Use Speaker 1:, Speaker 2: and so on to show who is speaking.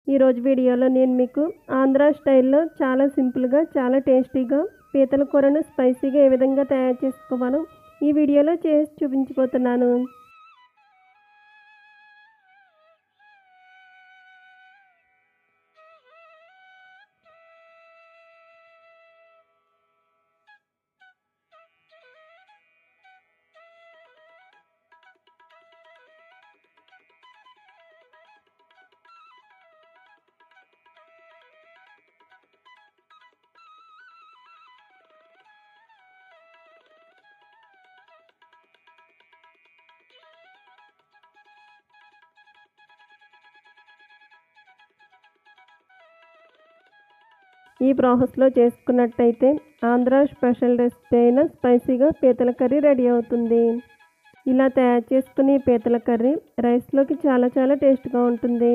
Speaker 1: ఈరోజు వీడియోలో నేను మీకు ఆంధ్ర స్టైల్లో చాలా సింపుల్గా చాలా టేస్టీగా పీతల కూరను స్పైసీగా ఏ విధంగా తయారు చేసుకోవాలో ఈ వీడియోలో చేసి చూపించబోతున్నాను. ఈ ప్రాసెస్లో చేసుకున్నట్టయితే ఆంధ్ర స్పెషల్ రెసిపీ అయిన స్పైసీగా పీతల కర్రీ రెడీ అవుతుంది. ఇలా తయారు చేసుకుని పీతల కర్రీ రైస్లోకి చాలా టేస్ట్గా ఉంటుంది.